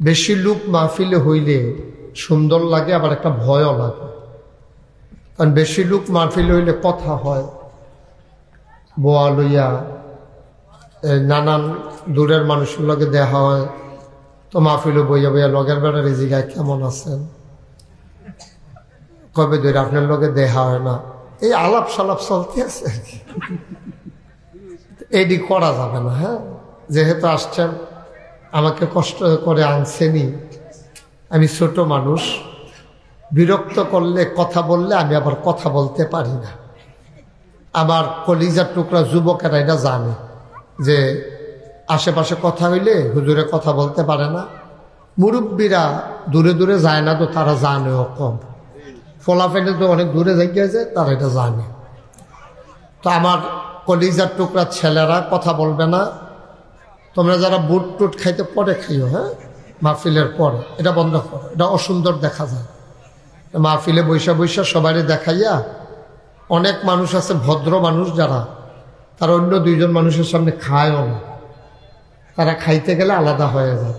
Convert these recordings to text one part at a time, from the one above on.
বেশি লোক মাহফিলে হইলে সুন্দর লাগে, আবার একটা ভয়ও লাগে। কারণ বেশি লোক মাহফিলে হইলে কথা হয়, বোয়া লইয়া নানান দূরের মানুষের লগে দেখা হয়। তো মাহফিলে বইয়া বইয়া লগের বেড়ার এই জায়গায় কেমন আছেন, কবে ধরে আপনার লগে দেখা হয় না, এই আলাপ সালাপ চলতে আছে আর কি। এডি করা যাবে না। হ্যাঁ, যেহেতু আসছেন, আমাকে কষ্ট করে আনছেনি, আমি ছোট মানুষ, বিরক্ত করলে কথা বললে আমি আবার কথা বলতে পারি না। আমার কলিজার টুকরা যুবকেরা এটা জানে যে আশেপাশে কথা হইলে হুজুরে কথা বলতে পারে না। মুরব্বীরা দূরে দূরে যায় না, তো তারা জানেও কম। ফলাফেলে তো অনেক দূরে যাইছে, তারা এটা জানে। তো আমার কলিজার টুকরা ছেলেরা কথা বলবে না। তোমরা যারা বুট টুট খাইতে পরে খাইও, হ্যাঁ, মাহফিলের পরে এটা বন্ধ করো, এটা অসুন্দর দেখা যায়। মাহফিলে বৈশা বৈশা সবাই দেখাইয়া, অনেক মানুষ আছে ভদ্র মানুষ যারা, তারা অন্য দুইজন মানুষের সামনে খায়ও না, তারা খাইতে গেলে আলাদা হয়ে যায়।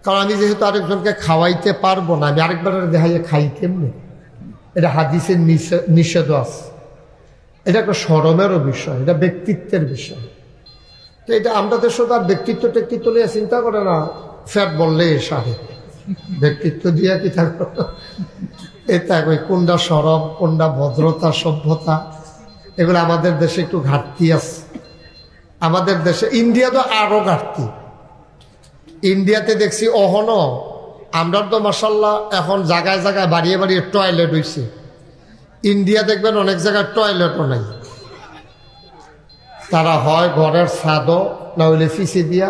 কারণ আমি যেহেতু আরেকজনকে খাওয়াইতে পারবো না, আমি আরেকবার দেখাইয়া খাই কেমনি, এটা হাদিসের নিষেধ আছে। এটা একটা শরমেরও বিষয়, এটা ব্যক্তিত্বের বিষয়। তো এটা আমরা দেশে তার ব্যক্তিত্ব টেক্তিত্ব নিয়ে চিন্তা করে না, ফ্যাট বললে সারে ব্যক্তিত্ব দিয়া কি থাকবো। এটা ওই কোনটা সরব, কোনটা ভদ্রতা, সভ্যতা, এগুলো আমাদের দেশে একটু ঘাটতি আছে। আমাদের দেশে, ইন্ডিয়া তো আরো ঘাটতি। ইন্ডিয়াতে দেখছি অহনো, আমরা তো মাশাআল্লাহ এখন জায়গায় জায়গায় বাড়িয়ে বাড়িয়ে টয়লেট হয়েছে। ইন্ডিয়া দেখবেন অনেক জায়গায় টয়লেটও নাই। তারা হয় ঘরের ছাদও, না হইলে ফিসে দিয়া,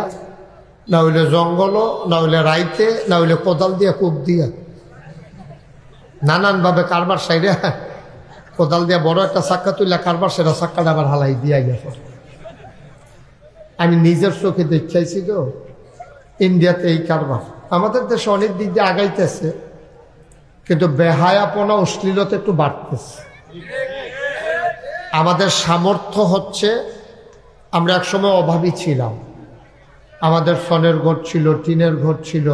না হইলে জঙ্গলও, না হইলে রাইতে, না হইলে কোদাল দিয়া, কূপ দিয়া, নানানভাবে কারবার সাইডে কোদাল দিয়া বড় একটা চাক্কা তুললে কারবার, সেটা চাক্কাটা আবার হালাই দিয়া গেছে। আমি নিজের চোখে দেখাইছি তো ইন্ডিয়াতে এই কারবার। আমাদের দেশে অনেক দিক দিয়ে আগাইতেছে, কিন্তু বেহায়াপনা, অশ্লীলতা একটু বাড়তেছে। আমাদের সামর্থ্য হচ্ছে, আমরা একসময় অভাবী ছিলাম। আমাদের ফনের ঘর ছিল, টিনের ঘর ছিল।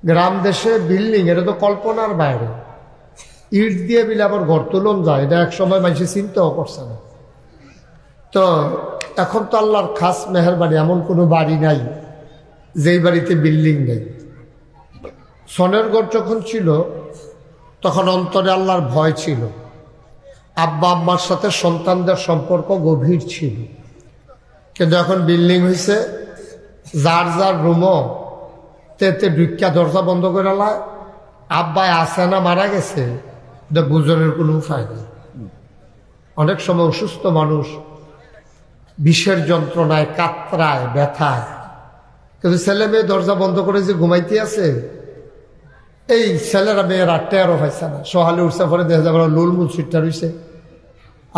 গ্রাম দেশে বিল্ডিং, এটা তো কল্পনার বাইরে। ইট দিয়ে বিলে আবার ঘর তুলন যায়, এটা একসময় মানুষের চিন্তাও করছে না। তো এখন তো আল্লাহর খাস মেহেরবানি, এমন কোনো বাড়ি নাই যেই বাড়িতে বিল্ডিং নেই। সনের ঘর যখন ছিল তখন অন্তরে আল্লাহর ভয় ছিল। আব্বা আম্মার সাথে সন্তানদের সম্পর্ক গভীর ছিল। কিন্তু এখন বিল্ডিং হয়েছে, যার যার রুমও তেতে ঢুকিয়া দরজা বন্ধ করে লায়। আব্বায় আছে না মারা গেছে, এটা বুঝনের কোনো উপায় নেই। অনেক সময় অসুস্থ মানুষ বিষের যন্ত্রণায় কাতরায়, ব্যথায়, কিন্তু ছেলে মেয়ে দরজা বন্ধ করে যে ঘুমাইতে আছে, এই ছেলেরা মেয়েরা টেরও পাইছে না। সহালে উঠছে, পরে দেখা যাবে লুলমুল সুইটটা রয়েছে,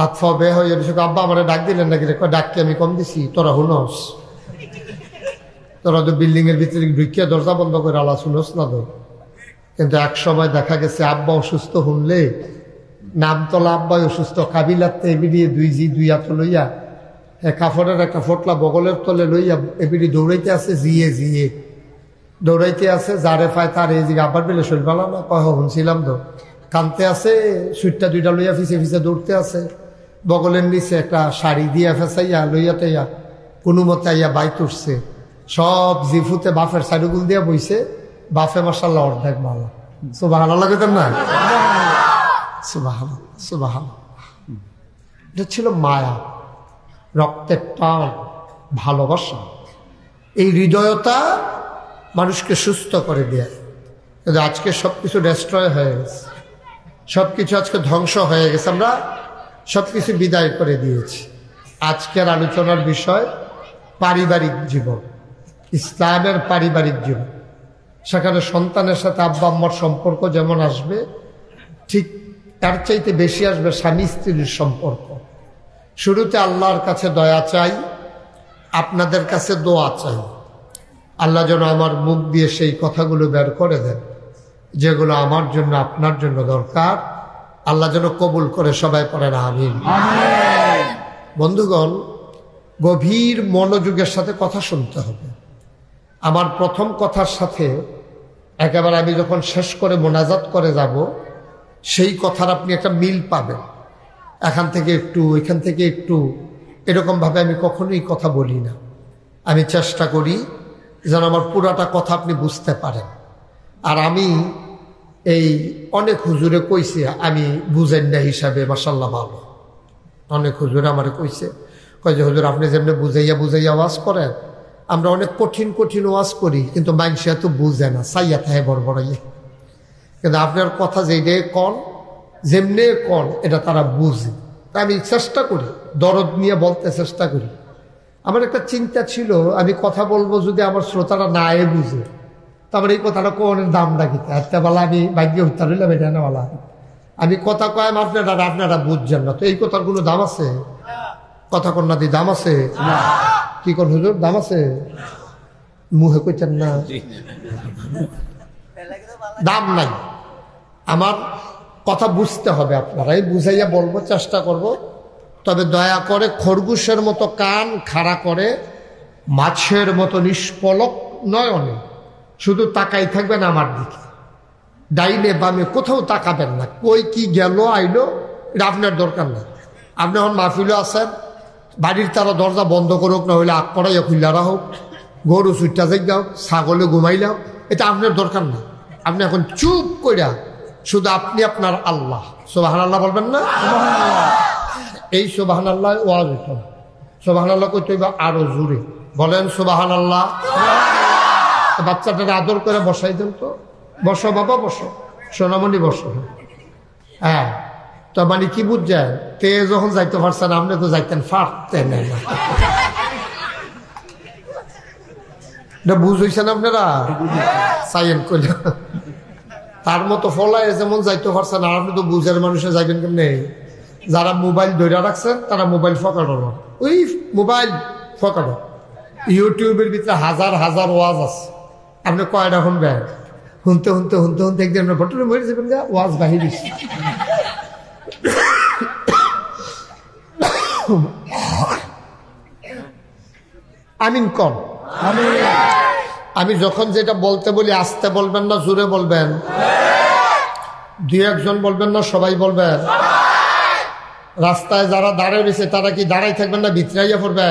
আতফা বে হয়ে রয়েছে। আব্বা আমার ডাক দিলেন নাকি? ডাককে আমি কম দিছি, তোরা হুনস, তোরা তো বিল্ডিং এর ভিতরে ঢুকিয়া দরজা বন্ধ করে আলা শুনস না তো। কিন্তু এক সময় দেখা গেছে আব্বা অসুস্থ শুনলে, নামতলা আব্বাই অসুস্থ, কাবিলাতে এবিডিয়ে দুই হাত লইয়া কাপড়ের একটা ফোটলা বগলের তলে লইয়া এবিডি দৌড়াইতে আছে, জিয়ে দৌড়াইতে আছে। যারে পায় তার এই দিকে আব্বার পেলে শরীর ভালো না, কহ শুনছিলাম তো, কানতে আছে, সুইটটা দুইটা লইয়া ফিসে ফিসে দৌড়তে আছে। বগলের নিচে একটা শাড়ি দিয়া ফেসাইয়া লইয়া তাইয়া কোনো মতে আইয়া বাইত উঠছে। সব জিফুতে বাফের সাইডুগুল দিয়া বইছে। বাফে মাশাআল্লাহ অর্ধেক ভালো। সুবহানাল্লাহ লাগতেন না? সুবহানাল্লাহ, সুবহানাল্লাহ। এটা ছিল মায়া, রক্তের টান, ভালোবাসা। এই হৃদয়তা মানুষকে সুস্থ করে দেয়। কিন্তু আজকে সবকিছু ডেস্ট্রয় হয়ে গেছে, সবকিছু আজকে ধ্বংস হয়ে গেছে। আমরা সবকিছু বিদায় করে দিয়েছি। আজকের আলোচনার বিষয় পারিবারিক জীবন, ইসলামের পারিবারিক জীবন। সেখানে সন্তানের সাথে আব্বা আম্মার সম্পর্ক যেমন আসবে, ঠিক তার চাইতে বেশি আসবে স্বামী স্ত্রীর সম্পর্ক। শুরুতে আল্লাহর কাছে দয়া চাই, আপনাদের কাছে দোয়া চাই। আল্লাহ যেন আমার মুখ দিয়ে সেই কথাগুলো বের করে দেন যেগুলো আমার জন্য, আপনার জন্য দরকার। আল্লাহ যেন কবুল করে, সবাই পড়েন আমিন। বন্ধুগণ, গভীর মনোযোগের সাথে কথা শুনতে হবে। আমার প্রথম কথার সাথে একেবারে আমি যখন শেষ করে মোনাজাত করে যাব সেই কথার আপনি একটা মিল পাবেন। এখান থেকে একটু এখান থেকে একটু এরকমভাবে আমি কখনোই কথা বলি না। আমি চেষ্টা করি যেন আমার পুরাটা কথা আপনি বুঝতে পারেন। আর আমি এই অনেক হুজুরে কইছে আমি বুঝেন না হিসাবে মাশাআল্লাহ ভালো। অনেক হুজুরে আমারে কইছে, কয় যে হুজুর আপনি যেমনি বুঝাইয়া বুঝাইয়া ওয়াজ করেন, আমরা অনেক কঠিন কঠিন ওয়াজ করি কিন্তু মানুষে এত বুঝে না, চাইয়া থাকে বড় বড়াইয়া। কিন্তু আপনার কথা যেইটাই কন যেমনি কন এটা তারা বুঝে। তা আমি চেষ্টা করি, দরদ নিয়ে বলতে চেষ্টা করি। আমার একটা চিন্তা ছিল আমি কথা বলবো যদি আমার শ্রোতারা না বুঝে, তারপরে এই কথাটা কোনের দাম ডাকিতে একটা বেলা আমি ভাগ্যে উত্তর হইলাম এটা না বলা। আমি কথা কয়াম আপনারা বুঝছেন না, তো এই কথার কোনো দাম আছে? কথা কন্যা দি দাম আছে? কি কোন হুজুর দাম আছে? মুহে কইতেন না, দাম নাই। আমার কথা বুঝতে হবে, আপনারাই বুঝাইয়া বলবো, চেষ্টা করব। তবে দয়া করে খরগোশের মতো কান খাড়া করে মাছের মতো নিষ্পলক নয়নে শুধু তাকাই থাকবেন আমার দিকে, ডাইনে বামে কোথাও তাকাবেন না। কই কি গেল আইলো এটা আপনার দরকার না। আপনি এখন মাহফিলে আছেন, বাড়ির তারা দরজা বন্ধ করুক, না হইলে আগ পড়াইয়া খুললারা হোক, গরু চুইটা যাই ছাগলে ঘুমাইলাও, এটা আপনার দরকার না। আপনি এখন চুপ কইরা শুধু আপনি আপনার আল্লাহ সুবহানাল্লাহ বলবেন না? এই সুবহানাল্লাহ ওয়াজ হইত। সুবহানাল্লাহ কইতে হইবা আরো জোরে বলেন সুবহানাল্লাহ। বাচ্চাটাকে আদর করে বসাই দেন তো। বসো বাবা বসো, সোনামণি বসো। হ্যাঁ, তো মানে কি বুঝছেন, তে যখন যাইতে পারছেন আপনি তো যাইতেন পারতেন না। এটা বুঝ হইছেন আপনারা? সাইয়েন কইল তার মতো ফলায় যেমন যাইতে পারছেন, আর আপনি তো বুঝের মানুষে যাইবেন কেমনে? যারা মোবাইল ধরে রাখছেন তারা মোবাইল ফকাড়ো না, ওই মোবাইল ফকাড়ো। ইউটিউবের ভিতরে হাজার হাজার ওয়াজ আছে, আপনি কয়টা শুনবেন? শুনতে শুনতে শুনতে শুনতে একদিন আপনার ঘটনা মরে যাবেন গা, ওয়াজ বাহির। আমিন কন। আমি যখন যেটা বলতে বলি আস্তে বলবেন না জোরে বলবেন? দুই একজন বলবেন না সবাই বলবেন? রাস্তায় যারা দাঁড়ায় রয়েছে তারা কি দাঁড়াই থাকবেন না ভিতরাইয়া পড়বে?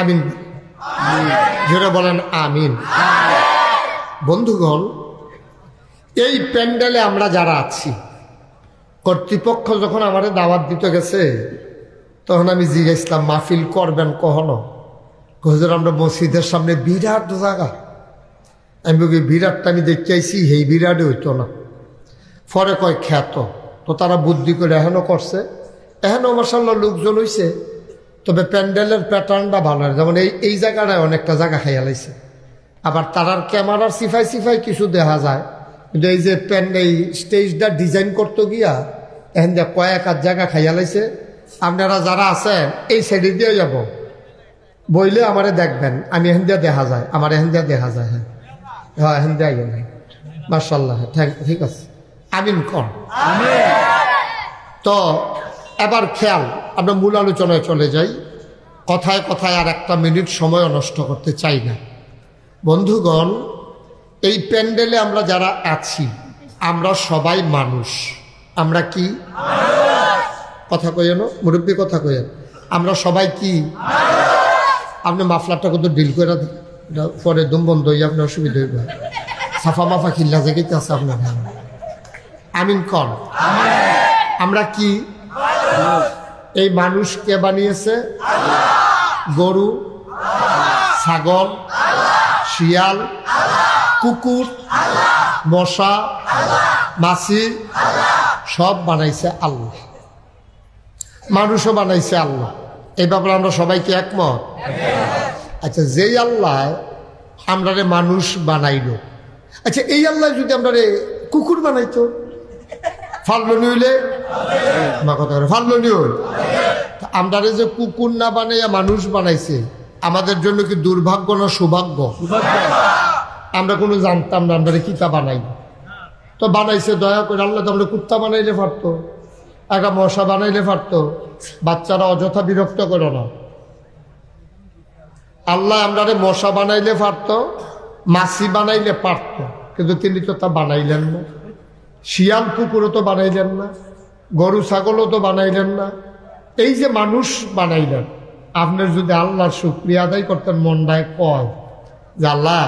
আমিন জোরে বলেন আমিন। বন্ধুগণ, এই প্যান্ডেলে আমরা যারা আছি, কর্তৃপক্ষ যখন আমাদের দাওয়াত দিতে গেছে তখন আমি জিজ্ঞাসলাম মাহফিল করবেন কখনো? হুজুর আমরা মসজিদের সামনে বিরাট জায়গা। আমি বলি বিরাটটা আমি দেখতে আইছি, এই বিরাটে হইতো না। পরে কয় খ্যাত, তো তারা বুদ্ধি করে এখনো করছে, এখনো মাশাআল্লাহ লোকজন হইছে। তবে প্যান্ডেলের প্যাটার্নটা ভালো, যেমন এই জায়গাটায় অনেকটা জায়গা খাইয়া লাইছে। আবার তারার ক্যামেরার সিফাই সিফাই কিছু দেখা যায়, কিন্তু এই যে এই স্টেজটা ডিজাইন করতে গিয়া এখন যে কয়েক আধ জায়গা খাইয়া লাইছে। আপনারা যারা আছেন এই সাইডে দিয়ে যাব, বইলে আমারে দেখবেন, আমি এখান দিয়ে দেখা যায়, আমার এখান দিয়ে দেখা যায়। হ্যাঁ হ্যাঁ, এখান দিয়ে আইন মাশাআল্লাহ, ঠিক আছে আমিন কন। তো এবার খেয়াল, আমরা মূল আলোচনায় চলে যাই। কথায় কথায় আর একটা মিনিট সময় নষ্ট করতে চাই না। বন্ধুগণ, এই প্যান্ডেলে আমরা যারা আছি আমরা সবাই মানুষ। আমরা কি কথা কইেন, মুরব্বী কথা কইেন, আমরা সবাই কি? আপনি মাফলারটা কত ডিল করে পরে দুম বন্ধ হইয়া আপনার অসুবিধা হইব। সাফা মাফা খিল্লা জায়গাতে আছে আপনার। আমিন কন। আমরা কি? এই মানুষ কে বানিয়েছে? গরু, ছাগল, শিয়াল, কুকুর, মশা, মাছি সব বানাইছে আল্লাহ, মানুষও বানাইছে আল্লাহ। এই ব্যাপারে আমরা সবাইকে একমত? আচ্ছা, যেই আল্লাহ আমরা মানুষ বানাইল, আচ্ছা এই আল্লাহ যদি আমরা কুকুর বানাইতো ফাল্লনি হইলে ফাল্লনি হইল, আমরা যে কুকুর না বানাইয়া মানুষ বানাইছে, আমাদের জন্য কি দুর্ভাগ্য না সৌভাগ্য? আমরা কোনো জানতাম না আমরা কিতা বানাই, তো বানাইছে দয়া করে আল্লাহ। তো আমরা কুত্তা বানাইলে পারতো, একটা মশা বানাইলে পারতো। বাচ্চারা অযথা বিরক্ত করো না, আল্লাহ আমরারে মশা বানাইলে পারত, মাছি বানাইলে পারত, কিন্তু তিনি তো তা বানাইলেন না। শিয়াল কুকুরও তো বানাইলেন না, গরু ছাগলও তো বানাইলেন না। এই যে মানুষ বানাইলেন, আপনার যদি আল্লাহর শুকরিয়া আদায় করতেন, মনটায় কয় যে আল্লাহ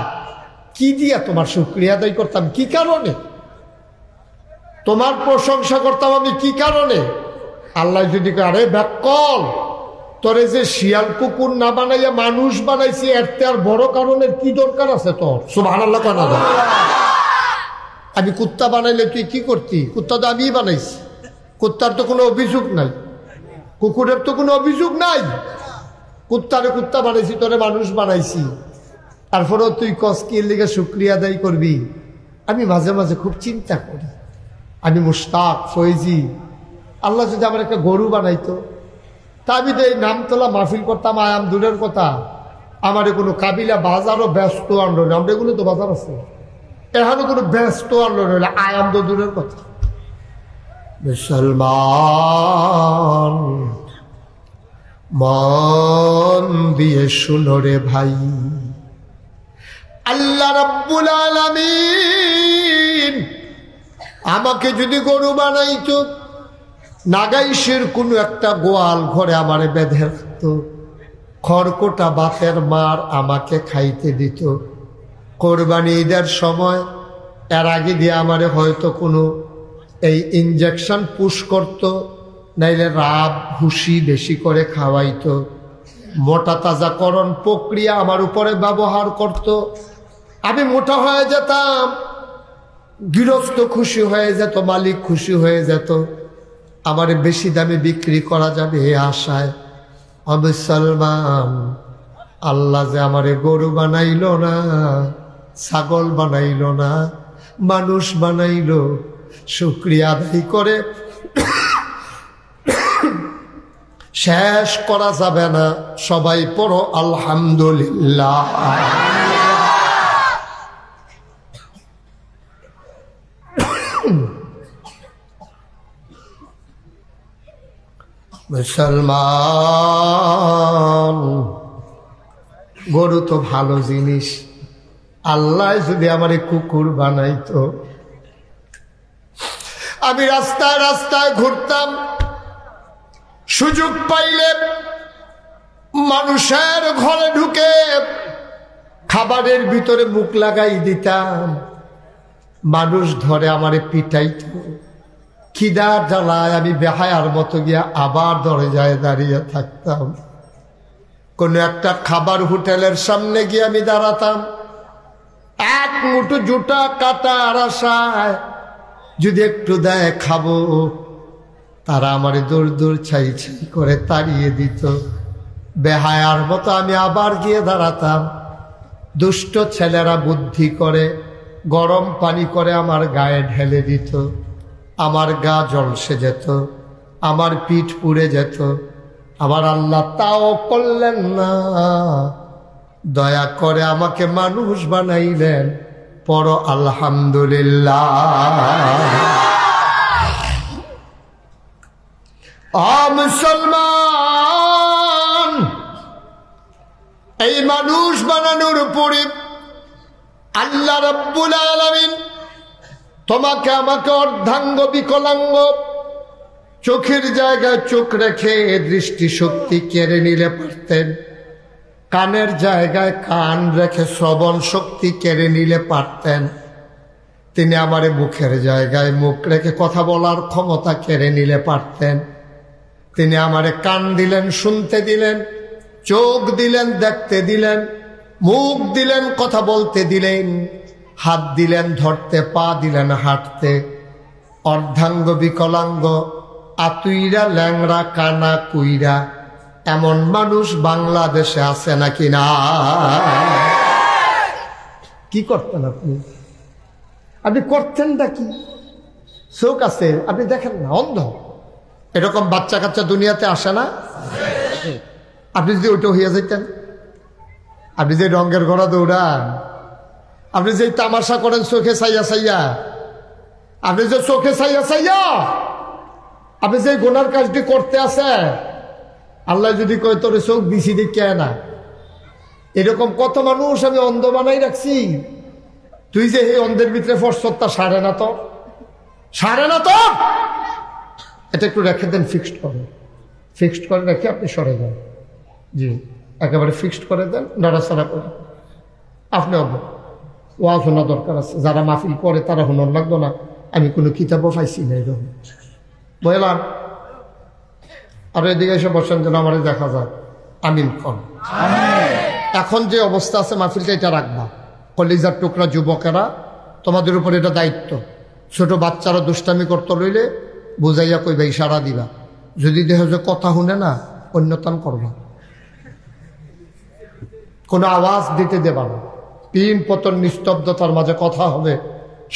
কি দিয়া তোমার শুকরিয়া আদায় করতাম, কি কারণে তোমার প্রশংসা করতাম আমি, কি কারণে? আল্লাহ যদি আরে ব্যাকল, তোরে যে শিয়াল কুকুর না বানাইয়া মানুষ বানাইছি, এর আর বড় কারণের কি দরকার আছে তোর? সুবহানাল্লাহ কেন? আমি কুত্তা বানাইলে তুই কি করতি? কুত্তা তো আমিই বানাইছি, কুত্তার তো কোনো অভিযোগ নাই, কুকুরের তো কোনো অভিযোগ নাই। কুত্তারে কুত্তা বানাইছি, তোরে মানুষ বানাইছি, তারপরেও তুই কস কি লিগে শুকরিয়া আদায় করবি? আমি মাঝে মাঝে খুব চিন্তা করি, আমি মুশতাক ফৈজি, আল্লাহ যদি আমার একটা গরু বানাইতো, তা আমি তো এই নামতলা মাহফিল করতাম, আয়াম দূরের কথা, আমার কোনো কাবিলা বাজারও ব্যস্ত আনলো না। আমরা এগুলো তো বাজার আছে, এখানে কোনো ব্যস্ত আনলো না, আয়াম তো দূরের কথা। মুসলমান মন দিয়ে শুনো রে ভাই, আল্লাহ রাব্বুল আলামিন আমাকে যদি গরু বানাইতো, নাগাইশের কোনো একটা গোয়াল ঘরে আমারে বেঁধে রাখত, খড়কোটা বাতের মার আমাকে খাইতে দিত, কোরবানি ঈদের সময় এর আগে দিয়ে আমারে হয়তো কোনো এই ইনজেকশন পুশ করত, নাইলে রাব ভুসি বেশি করে খাওয়াইতো, মোটা তাজাকরণ প্রক্রিয়া আমার উপরে ব্যবহার করত, আমি মোটা হয়ে যেতাম, গৃহস্থ খুশি হয়ে যেত, মালিক খুশি হয়ে যেত, আমার বেশি দামে বিক্রি করা যাবে এ আশায়। মুসলমান, আল্লাহ যে আমারে গরু বানাইল না, ছাগল বানাইল না, মানুষ বানাইল, শুকরিয়া আদায় করে শেষ করা যাবে না। সবাই পড়ো আলহামদুলিল্লাহ। মুসলমান, গরু তো ভালো জিনিস, আল্লাহ যদি আমার কুকুর বানাইতো, আমি রাস্তায় রাস্তায় ঘুরতাম, সুযোগ পাইলে মানুষের ঘরে ঢুকে খাবারের ভিতরে মুখ লাগাই দিতাম, মানুষ ধরে আমারে পিটাইতো, খিদার জ্বালায় আমি বেহায়ার মতো গিয়া আবার দরজায় দাঁড়িয়ে থাকতাম, কোনো একটা খাবার হোটেলের সামনে গিয়ে আমি দাঁড়াতাম, এক মুঠো জুটা কাটার আশায় যদি একটু দেয় খাবো, তারা আমারে দূর দূর ছাই ছাই করে তাড়িয়ে দিত, বেহায়ার মতো আমি আবার গিয়ে দাঁড়াতাম, দুষ্ট ছেলেরা বুদ্ধি করে গরম পানি করে আমার গায়ে ঢেলে দিত, আমার গা জলসে যেত, আমার পিঠ পুড়ে যেত, আমার আল্লাহ তাও করলেন না, দয়া করে আমাকে মানুষ বানাইলেন। পড়ো আলহামদুলিল্লাহ। মুসলমান, এই মানুষ বানানোর উপরে আল্লাহ রাব্বুল আলামিন তোমাকে আমাকে অর্ধাঙ্গ বিকলাঙ্গ, চোখের জায়গায় চোখ রেখে দৃষ্টিশক্তি কেড়ে নিলে পারতেন, কানের জায়গায় কান রেখে শ্রবণ শক্তি কেড়ে নিলে পারতেন, তিনি আমারে মুখের জায়গায় মুখ রেখে কথা বলার ক্ষমতা কেড়ে নিলে পারতেন, তিনি আমারে কান দিলেন শুনতে দিলেন, চোখ দিলেন দেখতে দিলেন, মুখ দিলেন কথা বলতে দিলেন, হাত দিলেন ধরতে, পা দিলেন হাঁটতে। অর্ধাঙ্গ বিকলাঙ্গ, আতুইরা ল্যাংড়া কানা কুইরা এমন মানুষ বাংলাদেশে আছে নাকি না? কি করতেন আপনি? আপনি করতেনটা কি? চোখ আছে, আপনি দেখেন না, অন্ধ। এরকম বাচ্চা কাচ্চা দুনিয়াতে আসে না? আপনি যদি ওইটা হইয়া যাইতেন, আপনি যে রঙের ঘোড়া দৌড়ান, আপনি যে তামাশা করেন চোখে চাইয়া চাইয়া, আপনি যে চোখে চাইয়া চাইয়া আপনি যে গুনার কাজটি করতে আছে, আল্লাহ যদি কয় তোর চোখ দিছি দেখে না, এরকম কত মানুষ আমি অন্ধ বানাই রাখছি। তুই যে এই অন্ধের ভিতরে ফরসতটা সারে না তো, সারে না তো, এটা একটু রেখে দেন, ফিক্সড করে, ফিক্সড করে রেখে আপনি সরে যান। জি, একেবারে ফিক্সড করে দেন, নড়াচড়া করে। আপনি ওয়াজ শোনা দরকার আছে, যারা মাহফিল করে তারা হুনর লাগতো না, আমি কোনো কিতাবও পাইছি না এরকম, বুঝলাম। আর এদিকে এসে বসেন যেন আমার দেখা যায়। আমিন খন। এখন যে অবস্থা আছে মাহফিলটা এটা রাখবা। কলিজার টুকরা যুবকেরা, তোমাদের উপর এটা দায়িত্ব। ছোট বাচ্চারা দুষ্টামি করতে রইলে বুঝাইয়া কইবা, ইশারা দিবা। যদি দেহ যে কথা শুনে না, অন্যতন করবা, কোনো আওয়াজ দিতে দেবা না। তিন পতন নিস্তব্ধতার মাঝে কথা হবে।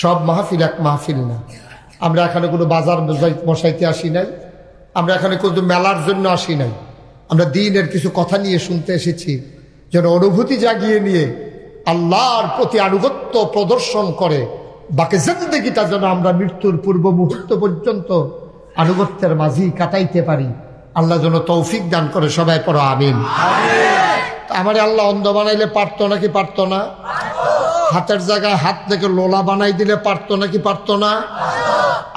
সব মাহফিল এক মাহফিল না। আমরা এখানে কোনো বাজার বসাইতে আসি নাই, আমরা এখানে কোনো মেলার জন্য আসি নাই। আমরা দিনের কিছু কথা নিয়ে শুনতে এসেছি, যেন অনুভূতি জাগিয়ে নিয়ে আল্লাহর প্রতি আনুগত্য প্রদর্শন করে বাকি জিন্দেগিটা যেন আমরা মৃত্যুর পূর্ব মুহূর্ত পর্যন্ত আনুগত্যের মাঝেই কাটাইতে পারি। আল্লাহ যেন তৌফিক দান করে। সবাই পড়ো আমিন। আমার আল্লাহ অন্ধ বানাইলে পারতো নাকি পারতো না? হাতের জায়গায় হাত থেকে লোলা বানাই দিলে পারতো নাকি পারতো না?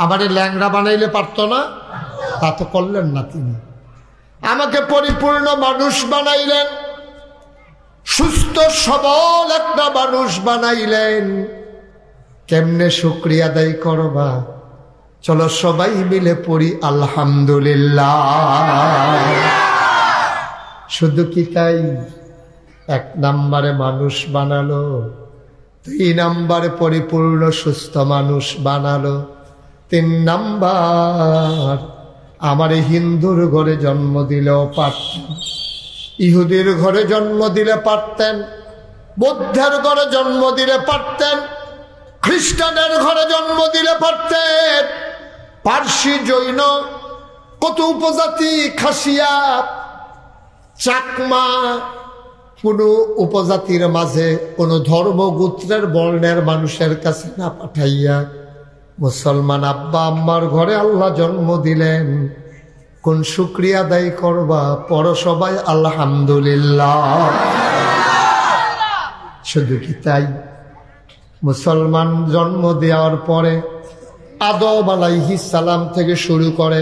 আমারে ল্যাংড়া বানাইলে পারতো না? তা তো করলেন না তিনি। আমাকে পরিপূর্ণ মানুষ বানাইলেন, সুস্থ সবল একটা মানুষ বানাইলেন। কেমনে শুকরিয়া আদায় করবা? চলো সবাই মিলে পড়ি আলহামদুলিল্লাহ। শুধু কি তাই? 1 নম্বরে মানুষ বানালো, 2 নম্বরে পরিপূর্ণ সুস্থ মানুষ বানালো, 3 নম্বর আমার হিন্দুর ঘরে জন্ম দিলেও পারতেন, ইহুদির ঘরে জন্ম দিলে পারতেন, বৌদ্ধের ঘরে জন্ম দিলে পারতেন, খ্রিস্টানের ঘরে জন্ম দিলে পারতেন। পার্সি, জৈন, কত উপজাতি, খাসিয়া, চাকমা, কোন উপজাতির মাঝে কোন ধর্মগোত্রের বর্ণের মানুষের কাছে না পাঠাইয়া মুসলমান আব্বা আম্মার ঘরে আল্লাহ জন্ম দিলেন। কোন শুকরিয়া আদায় করবা? পর সবাই আলহামদুলিল্লাহ। শুধু কি তাই? মুসলমান জন্ম দেওয়ার পরে আদম আলাইহিস সালাম থেকে শুরু করে